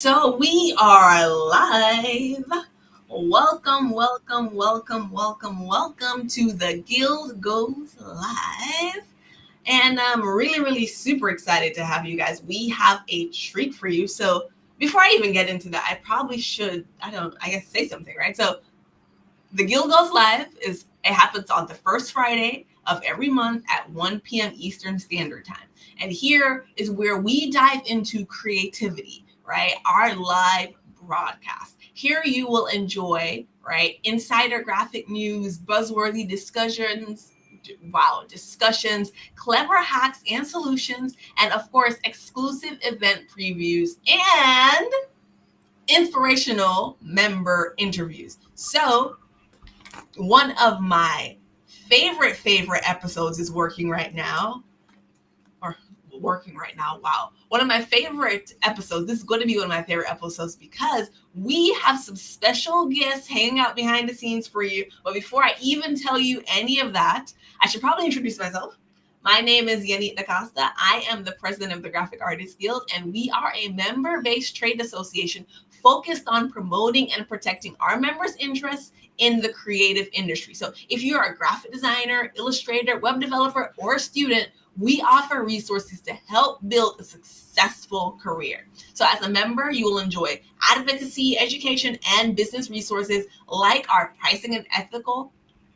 So we are live. Welcome to the Guild Goes Live. And I'm really super excited to have you guys. We have a treat for you. So before I even get into that, I probably should, I guess say something, right? So the Guild Goes Live it happens on the first Friday of every month at 1 p.m. Eastern Standard Time. And here is where we dive into creativity, right? Our live broadcast. Here you will enjoy, right, insider graphic news, buzzworthy discussions, clever hacks and solutions, and of course, exclusive event previews and inspirational member interviews. So one of my favorite episodes is working right now. Wow. One of my favorite episodes. This is going to be one of my favorite episodes because we have some special guests hanging out behind the scenes for you. But before I even tell you any of that, I should probably introduce myself. My name is Yanique DaCosta. I am the president of the Graphic Artists Guild, and we are a member-based trade association focused on promoting and protecting our members' interests in the creative industry. So if you're a graphic designer, illustrator, web developer, or student, we offer resources to help build a successful career. So as a member, you will enjoy advocacy, education, and business resources like our pricing and ethical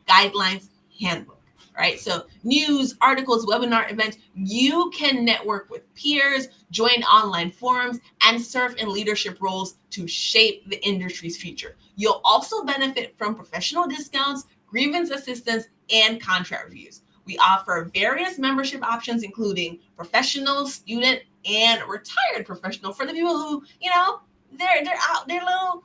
guidelines handbook. Right? So news, articles, webinar events, you can network with peers, join online forums, and serve in leadership roles to shape the industry's future. You'll also benefit from professional discounts, grievance assistance, and contract reviews. We offer various membership options, including professional, student, and retired professional for the people who, they're a little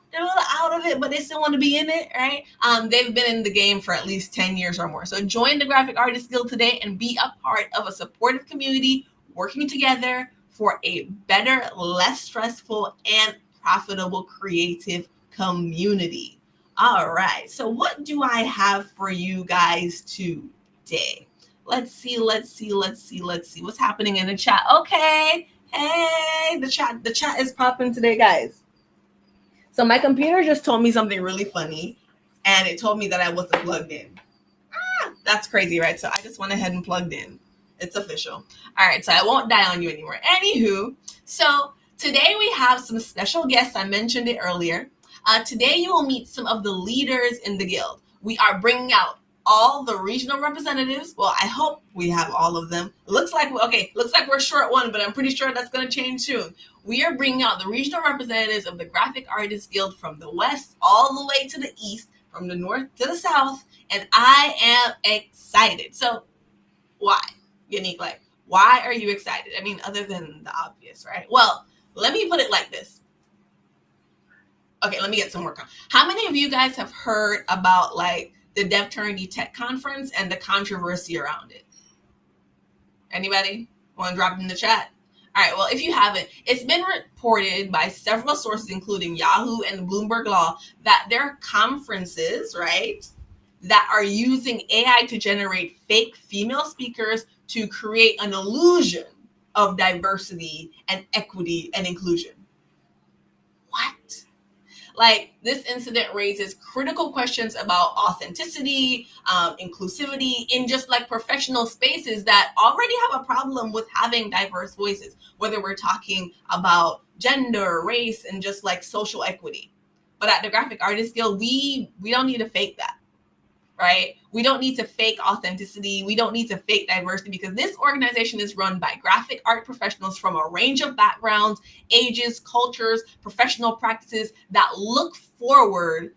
out of it, but they still want to be in it, right? They've been in the game for at least 10 years or more. So join the Graphic Artists Guild today and be a part of a supportive community working together for a better, less stressful, and profitable creative community. All right. So what do I have for you guys today? Let's see what's happening in the chat. Okay. Hey, the chat is popping today, guys. So my computer just told me something really funny, and it told me that I wasn't plugged in. That's crazy, right? So I just went ahead and plugged in. It's official. All right, so I won't die on you anymore. Anywho, so today we have some special guests. I mentioned it earlier. Today you will meet some of the leaders in the guild. We are bringing out all the regional representatives. Well, I hope we have all of them. Looks like we're short one, but I'm pretty sure that's going to change soon. We are bringing out the regional representatives of the Graphic Artists Guild from the west all the way to the east, from the north to the south, and I am excited. So why, Yanique? Why are you excited? I mean, other than the obvious, right? Well, let me put it like this. Okay, let me get some work on. How many of you guys have heard about the DevTernity Tech Conference and the controversy around it? Anybody want to drop it in the chat? All right, well, if you haven't, it's been reported by several sources, including Yahoo and Bloomberg Law, that there are conferences, right, that are using AI to generate fake female speakers to create an illusion of diversity and equity and inclusion. What? This incident raises critical questions about authenticity, inclusivity in just professional spaces that already have a problem with having diverse voices, whether we're talking about gender, race, and just social equity. But at the Graphic Artists Guild, we don't need to fake that, right? We don't need to fake authenticity. We don't need to fake diversity, because this organization is run by graphic art professionals from a range of backgrounds, ages, cultures, professional practices that look forward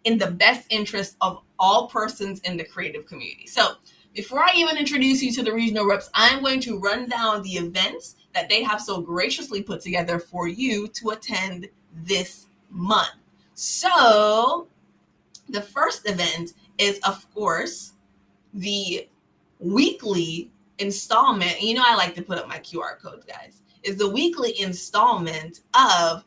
in the best interest of all persons in the creative community. So before I even introduce you to the regional reps, I'm going to run down the events that they have so graciously put together for you to attend this month. So the first event is, of course, the weekly installment. I like to put up my QR codes, guys. Is the weekly installment of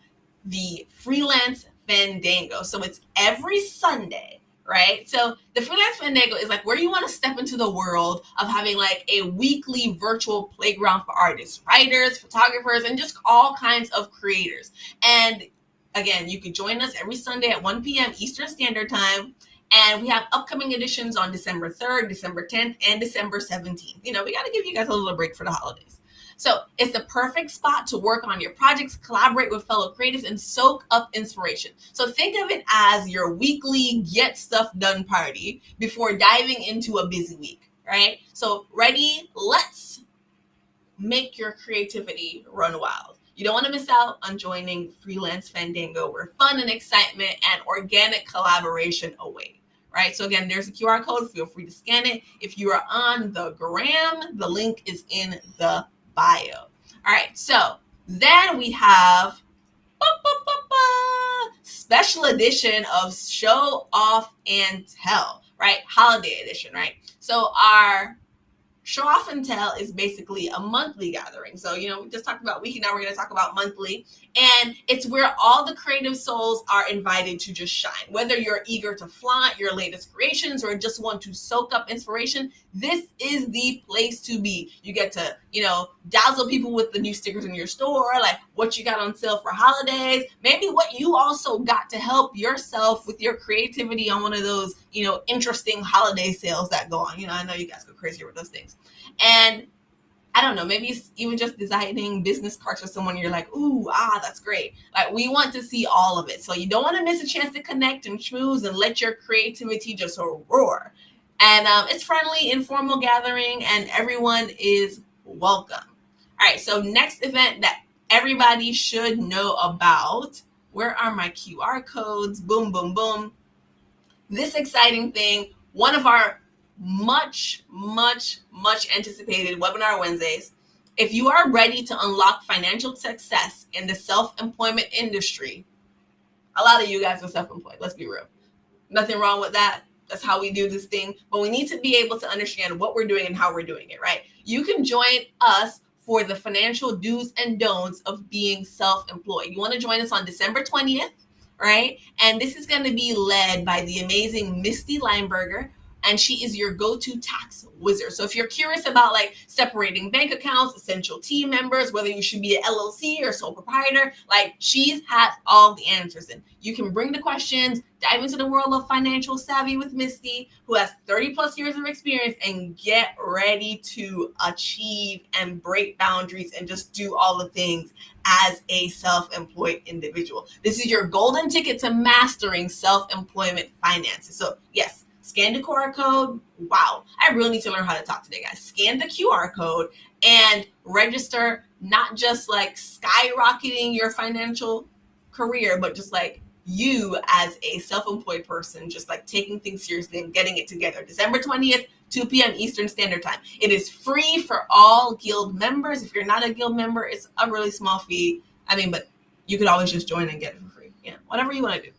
the Freelance Fandango. So it's every Sunday right? So the Freelance Fandango is like where you want to step into the world of having like a weekly virtual playground for artists, writers, photographers, and just all kinds of creators. And again, you can join us every Sunday at 1 p.m. Eastern Standard Time. And we have upcoming editions on December 3rd, December 10th, and December 17th. We got to give you guys a little break for the holidays. So it's the perfect spot to work on your projects, collaborate with fellow creatives, and soak up inspiration. So think of it as your weekly get stuff done party before diving into a busy week, right? So ready? Let's make your creativity run wild. You don't want to miss out on joining Freelance Fandango, where fun and excitement and organic collaboration await. Right. So again, there's a QR code. Feel free to scan it. If you are on the gram, the link is in the bio. All right. So then we have special edition of Show Off and Tell, right? Holiday edition, right? So our Show Off and Tell is basically a monthly gathering. So, we just talked about weekly. Now we're going to talk about monthly. And it's where all the creative souls are invited to just shine. Whether you're eager to flaunt your latest creations or just want to soak up inspiration, this is the place to be. You get to, dazzle people with the new stickers in your store, like what you got on sale for holidays, maybe what you also got to help yourself with your creativity on one of those, interesting holiday sales that go on. I know you guys go crazy with those things. And I don't know, maybe it's even just designing business cards for someone you're like, ooh, that's great. Like, we want to see all of it. So you don't want to miss a chance to connect and schmooze and let your creativity just roar. And it's friendly, informal gathering, and everyone is welcome. All right, so next event that everybody should know about. Where are my QR codes? Boom, boom, boom. This exciting thing, one of our much anticipated webinar Wednesdays. If you are ready to unlock financial success in the self-employment industry, a lot of you guys are self-employed, let's be real. Nothing wrong with that. That's how we do this thing. But we need to be able to understand what we're doing and how we're doing it, right? You can join us for the financial do's and don'ts of being self-employed. You want to join us on December 20th, right? And this is going to be led by the amazing Misty Lineberger, and she is your go-to tax wizard. So if you're curious about like separating bank accounts, essential team members, whether you should be an LLC or sole proprietor, like she has all the answers. And you can bring the questions, dive into the world of financial savvy with Misty, who has 30 plus years of experience, and get ready to achieve and break boundaries and just do all the things as a self-employed individual. This is your golden ticket to mastering self-employment finances. So yes, scan the QR code. Wow, I really need to learn how to talk today, guys. Scan the QR code and register, not just like skyrocketing your financial career, but just like you as a self-employed person, just like taking things seriously and getting it together. December 20th, 2 p.m. Eastern Standard Time. It is free for all Guild members. If you're not a Guild member, it's a really small fee. But you could always just join and get it for free. Whatever you want to do.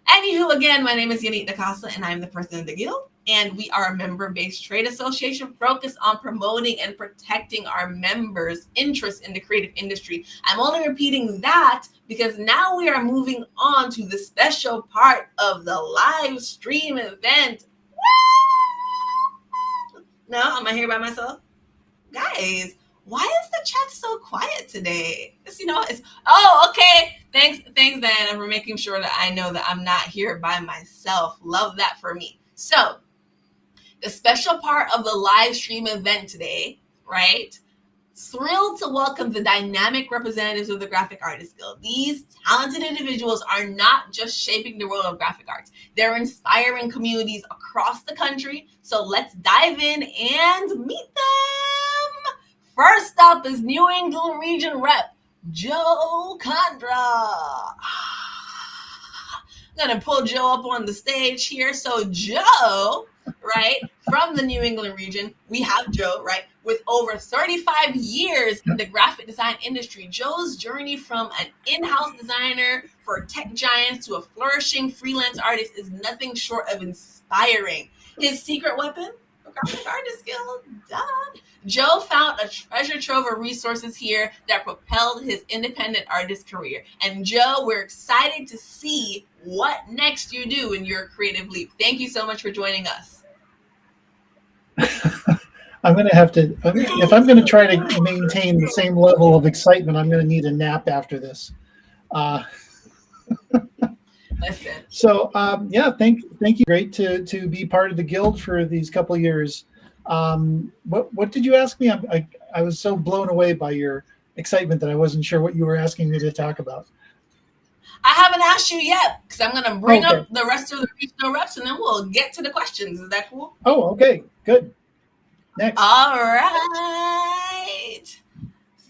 Anywho, again, my name is Yanique DaCosta, and I'm the president of the Guild. And we are a member-based trade association focused on promoting and protecting our members' interests in the creative industry. I'm only repeating that because now we are moving on to the special part of the live stream event. No, am I here by myself? Guys, why is the chat so quiet today? Okay. Thanks, Diana, for making sure that I know that I'm not here by myself. Love that for me. So, the special part of the live stream event today, right? Thrilled to welcome the dynamic representatives of the Graphic Artists Guild. These talented individuals are not just shaping the world of graphic arts. They're inspiring communities across the country. So let's dive in and meet them. First up is New England Region Rep, Joe Condra. I'm going to pull Joe up on the stage here. So Joe, right, from the New England region, we have Joe, right, with over 35 years in the graphic design industry. Joe's journey from an in-house designer for tech giants to a flourishing freelance artist is nothing short of inspiring. His secret weapon, Graphic Artist Guild. Duh. Joe found a treasure trove of resources here that propelled his independent artist career. And Joe, we're excited to see what next you do in your creative leap. Thank you so much for joining us. I'm going to have to, if I'm going to try to maintain the same level of excitement, I'm going to need a nap after this. Listen. So yeah, thank you. Great to be part of the guild for these couple of years. What did you ask me? I was so blown away by your excitement that I wasn't sure what you were asking me to talk about. I haven't asked you yet because I'm going to bring up the rest of the regional reps and then we'll get to the questions. Is that cool? Oh, okay, good. Next. All right.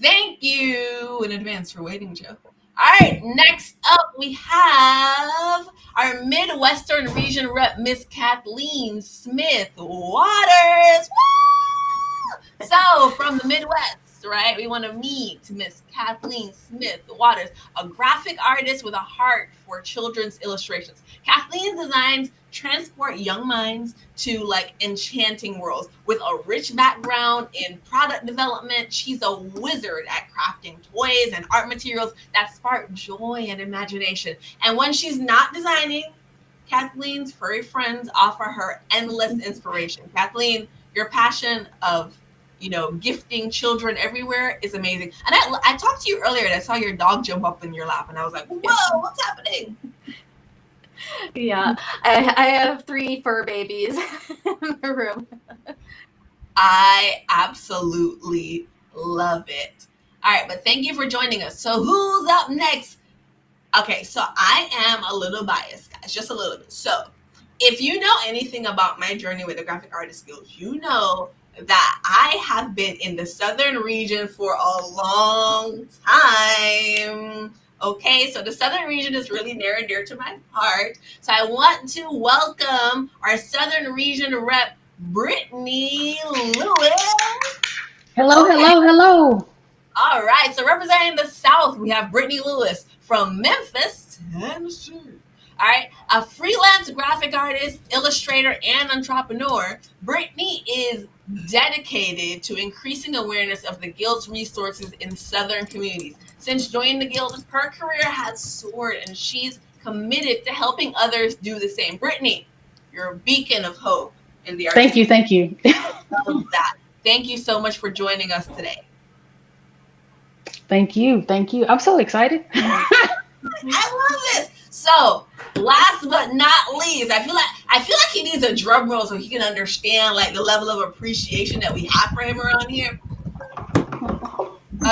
Thank you in advance for waiting, Joe. All right, next up we have our Midwestern region rep, Miss Kathleen Smith Waters. Woo! So from the Midwest, right, we want to meet Miss Kathleen Smith Waters, a graphic artist with a heart for children's illustrations. Kathleen's designs transport young minds to like enchanting worlds. With a rich background in product development, she's a wizard at crafting toys and art materials that spark joy and imagination. And when she's not designing, Kathleen's furry friends offer her endless inspiration. Kathleen, your passion of gifting children everywhere is amazing. And I talked to you earlier and I saw your dog jump up in your lap and I was like, whoa, what's happening? Yeah, I have 3 fur babies in the room. I absolutely love it. All right, but thank you for joining us. So who's up next? Okay, so I am a little biased, guys, just a little bit. So if you know anything about my journey with the Graphic Artist Guild, you know that I have been in the southern region for a long time. Okay, so the southern region is really near and dear to my heart. So I want to welcome our southern region rep, Brittany Lewis. Hello, hello. All right, so representing the South, we have Brittany Lewis from Memphis, Tennessee. All right, a freelance graphic artist, illustrator, and entrepreneur, Brittany is dedicated to increasing awareness of the Guild's resources in Southern communities. Since joining the Guild, her career has soared, and she's committed to helping others do the same. Brittany, you're a beacon of hope in the art. Thank you. Love that. Thank you so much for joining us today. Thank you. I'm so excited. I love this. So, last but not least, I feel like he needs a drum roll so he can understand like the level of appreciation that we have for him around here.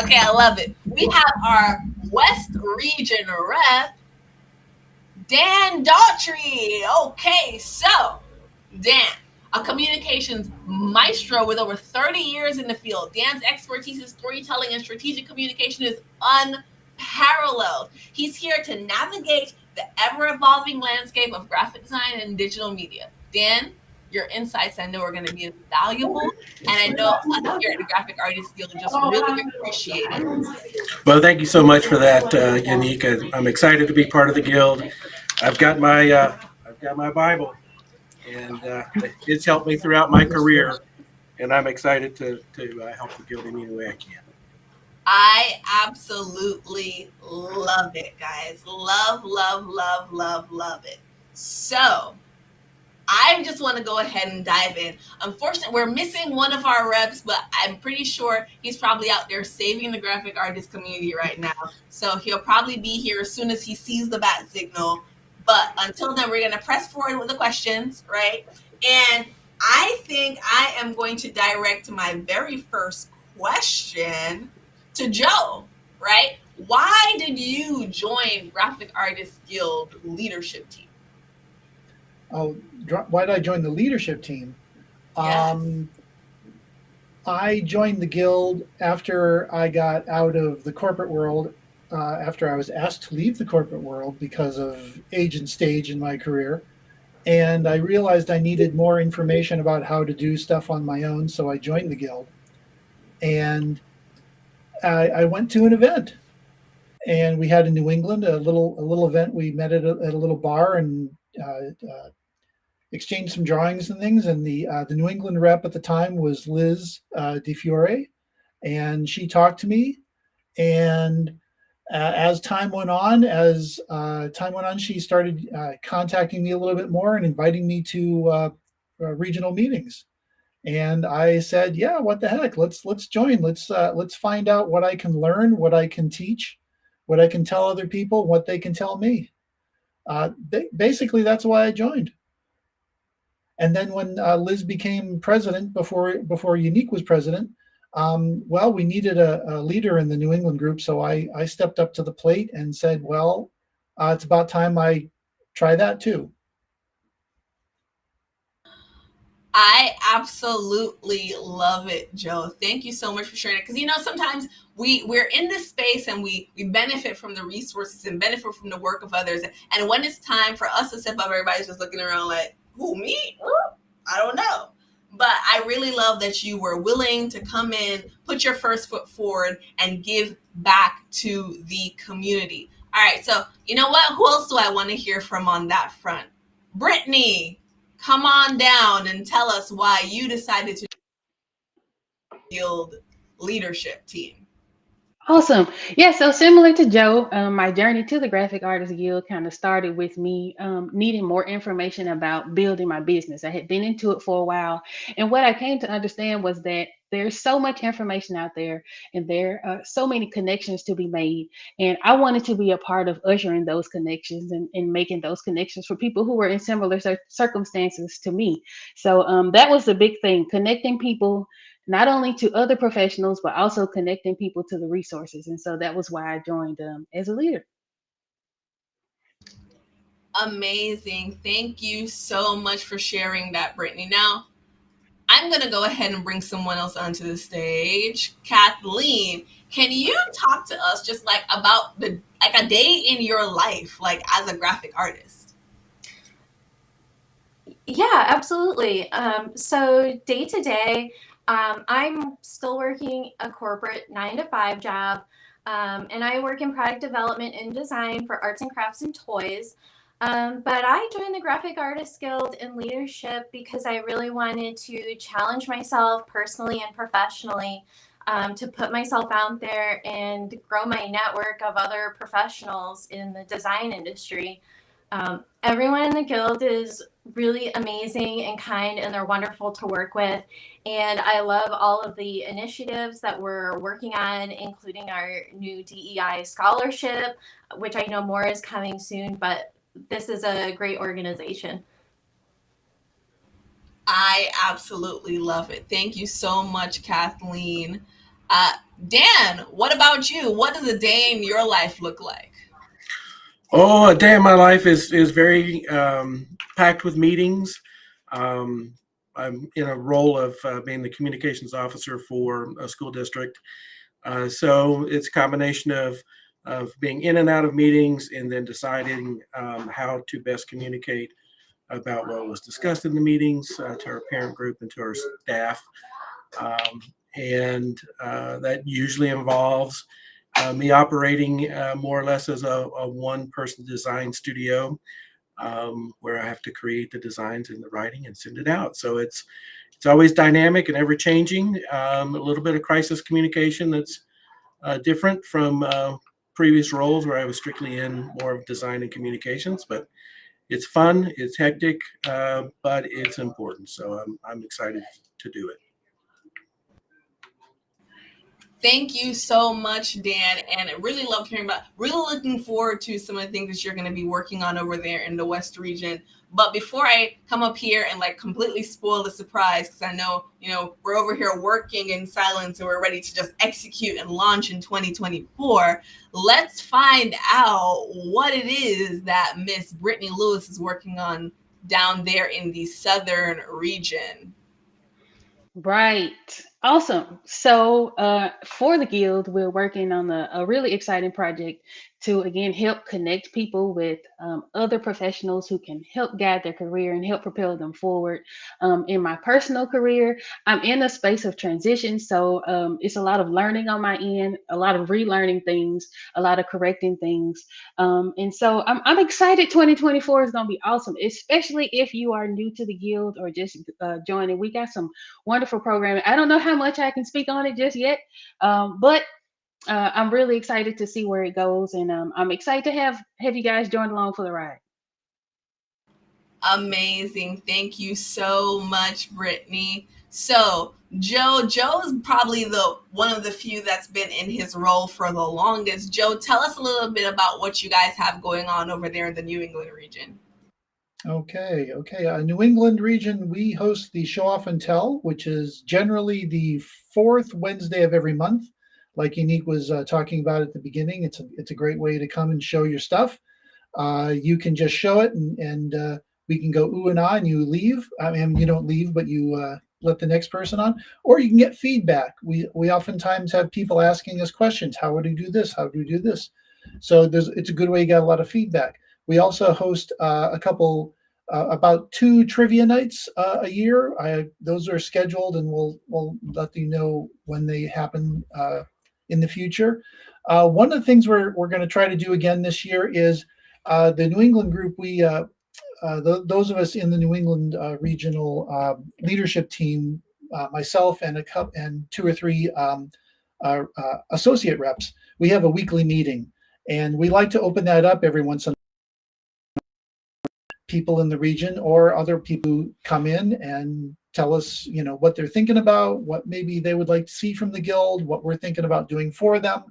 Okay, I love it. We have our West Region rep, Dan Daughtry. Okay, so Dan, a communications maestro with over 30 years in the field. Dan's expertise in storytelling and strategic communication is unparalleled. He's here to navigate the ever-evolving landscape of graphic design and digital media. Dan, your insights I know are going to be valuable, and I know us here at the Graphic Artist Guild just really appreciate it. Well, thank you so much for that, Yanique. I'm excited to be part of the Guild. I've got my Bible, and it's helped me throughout my career, and I'm excited to help the Guild in any way I can. I absolutely love it, guys. Love it. So I just want to go ahead and dive in. Unfortunately, we're missing one of our reps, but I'm pretty sure he's probably out there saving the graphic artist community right now. So he'll probably be here as soon as he sees the bat signal. But until then, we're going to press forward with the questions, right? And I think I am going to direct my very first question to Joe, right? Why did you join Graphic Artists Guild leadership team? Oh, why did I join the leadership team? Yes. I joined the Guild after I got out of the corporate world, after I was asked to leave the corporate world because of age and stage in my career. And I realized I needed more information about how to do stuff on my own, so I joined the Guild. And I went to an event, and we had in New England a little event. We met at a little bar, and exchanged some drawings and things. And the New England rep at the time was Liz DeFiore, and she talked to me. And as time went on, she started contacting me a little bit more and inviting me to regional meetings. And I said, "Yeah, what the heck? Let's join. Let's find out what I can learn, what I can teach, what I can tell other people, what they can tell me." Basically, that's why I joined. And then when Liz became president, before Yanique was president, well, we needed a leader in the New England group, so I stepped up to the plate and said, "Well, it's about time I try that too." I absolutely love it, Joe. Thank you so much for sharing it. Because sometimes we're in this space and we benefit from the resources and benefit from the work of others. And when it's time for us to step up, everybody's just looking around like, "Who, me? I don't know." But I really love that you were willing to come in, put your first foot forward, and give back to the community. All right, so you know what? Who else do I want to hear from on that front? Brittany, come on down and tell us why you decided to build leadership team. Awesome. Yeah, so similar to Joe, my journey to the Graphic Artists Guild kind of started with me needing more information about building my business. I had been into it for a while, and what I came to understand was that there's so much information out there, and there are so many connections to be made. And I wanted to be a part of ushering those connections and making those connections for people who were in similar circumstances to me. So that was the big thing, connecting people not only to other professionals, but also connecting people to the resources. And so that was why I joined as a leader. Amazing. Thank you so much for sharing that, Brittany. Now, I'm going to go ahead and bring someone else onto the stage. Kathleen, can you talk to us just about a day in your life, as a graphic artist? Yeah, absolutely. So day to day, I'm still working a corporate 9 to 5 job, and I work in product development and design for arts and crafts and toys. But I joined the Graphic Artists Guild in leadership because I really wanted to challenge myself personally and professionally, to put myself out there and grow my network of other professionals in the design industry. Everyone in the guild is really amazing and kind, and they're wonderful to work with. And I love all of the initiatives that we're working on, including our new DEI scholarship, which I know more is coming soon, but this is a great organization. I absolutely love it. Thank you so much, Kathleen. Dan, what about you? What does a day in your life look like? Oh, a day in my life is very packed with meetings. I'm in a role of being the communications officer for a school district. So it's a combination of being in and out of meetings and then deciding how to best communicate about what was discussed in the meetings to our parent group and to our staff. And that usually involves me operating more or less as a one-person design studio, where I have to create the designs and the writing and send it out. So it's always dynamic and ever changing. A little bit of crisis communication that's different from previous roles where I was strictly in more of design and communications. But it's fun, it's hectic, but it's important. So I'm excited to do it. Thank you so much, Dan. And I really love hearing really looking forward to some of the things that you're going to be working on over there in the West region. But before I come up here and completely spoil the surprise, because I know, we're over here working in silence and we're ready to just execute and launch in 2024. Let's find out what it is that Miss Brittany Lewis is working on down there in the Southern region. Right. Awesome. So, for the Guild, we're working on a really exciting project to, again, help connect people with other professionals who can help guide their career and help propel them forward. In my personal career, I'm in a space of transition. So, it's a lot of learning on my end, a lot of relearning things, a lot of correcting things. And so, I'm excited 2024 is going to be awesome, especially if you are new to the Guild or just joining. We got some wonderful programming. I don't know how much I can speak on it just yet, but I'm really excited to see where it goes, and I'm excited to have you guys join along for the ride. Amazing. Thank you so much, Brittany. So Joe's probably the one of the few that's been in his role for the longest. Joe, tell us a little bit about what you guys have going on over there in the New England region. Okay. New England region, we host the Show Off and Tell, which is generally the fourth Wednesday of every month. Like Yanique was talking about at the beginning, it's a great way to come and show your stuff. You can just show it, and we can go ooh and ah, and you leave. I mean, you don't leave, but you let the next person on, or you can get feedback. We oftentimes have people asking us questions. How would you do this? How do you do this? So it's a good way to get a lot of feedback. We also host about 2 trivia nights a year. Those are scheduled, and we'll let you know when they happen in the future. One of the things we're going to try to do again this year is the New England group. Those of us in the New England regional leadership team, myself and 2 or 3 associate reps, we have a weekly meeting, and we like to open that up every once in a while. People in the region or other people who come in and tell us, what they're thinking about, what maybe they would like to see from the Guild, what we're thinking about doing for them.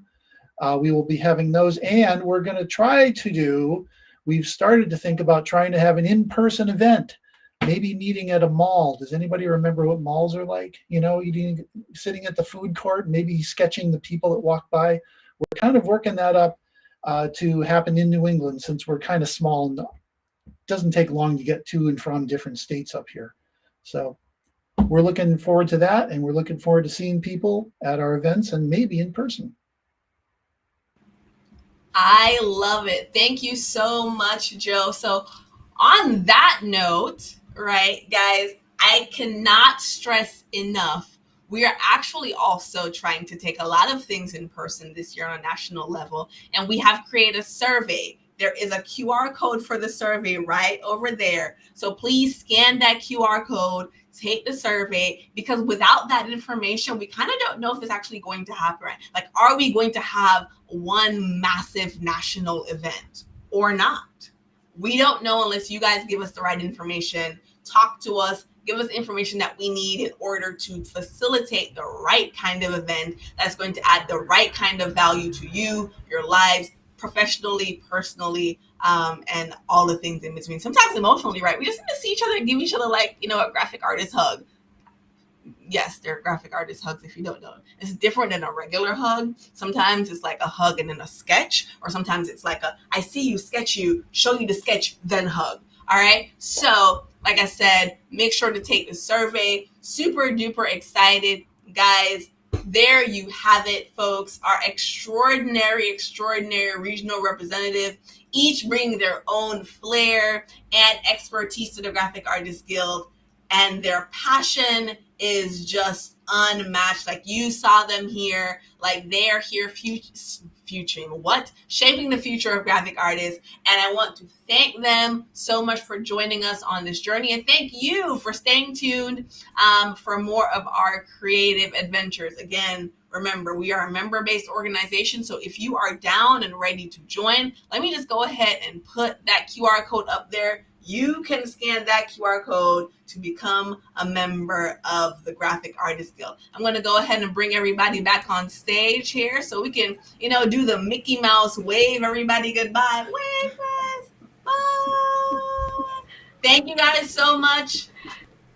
We will be having those, and we're going to we've started to think about trying to have an in-person event, maybe meeting at a mall. Does anybody remember what malls are like? Sitting at the food court, maybe sketching the people that walk by. We're kind of working that up to happen in New England, since we're kind of small and doesn't take long to get to and from different states up here. So we're looking forward to that, and we're looking forward to seeing people at our events and maybe in person. I love it. Thank you so much, Joe. So on that note, right, guys, I cannot stress enough. We are actually also trying to take a lot of things in person this year on a national level, and we have created a survey. There is a QR code for the survey right over there. So please scan that QR code, take the survey, because without that information, we kind of don't know if it's actually going to happen, right? Like, are we going to have one massive national event or not? We don't know unless you guys give us the right information, talk to us, give us information that we need in order to facilitate the right kind of event that's going to add the right kind of value to you, your lives, professionally, personally, and all the things in between. Sometimes emotionally, right? We just need to see each other and give each other, like, a graphic artist hug. Yes, they're graphic artist hugs, if you don't know. It's different than a regular hug. Sometimes it's like a hug and then a sketch, or sometimes it's like I see you, sketch you, show you the sketch, then hug. All right? So, like I said, make sure to take the survey. Super duper excited, guys. There you have it, folks. Our extraordinary regional representative, each bring their own flair and expertise to the Graphic Artists Guild, and their passion is just unmatched. Like, you saw them here, like they are here shaping the future of graphic artists. And I want to thank them so much for joining us on this journey, and thank you for staying tuned for more of our creative adventures. Again, remember, we are a member-based organization, so if you are down and ready to join, let me just go ahead and put that QR code up there. You can scan that QR code to become a member of the Graphic Artists Guild. I'm going to go ahead and bring everybody back on stage here so we can, do the Mickey Mouse wave. Everybody goodbye. Wave, guys. Bye. Thank you guys so much,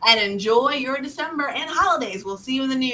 and enjoy your December and holidays. We'll see you in the new year.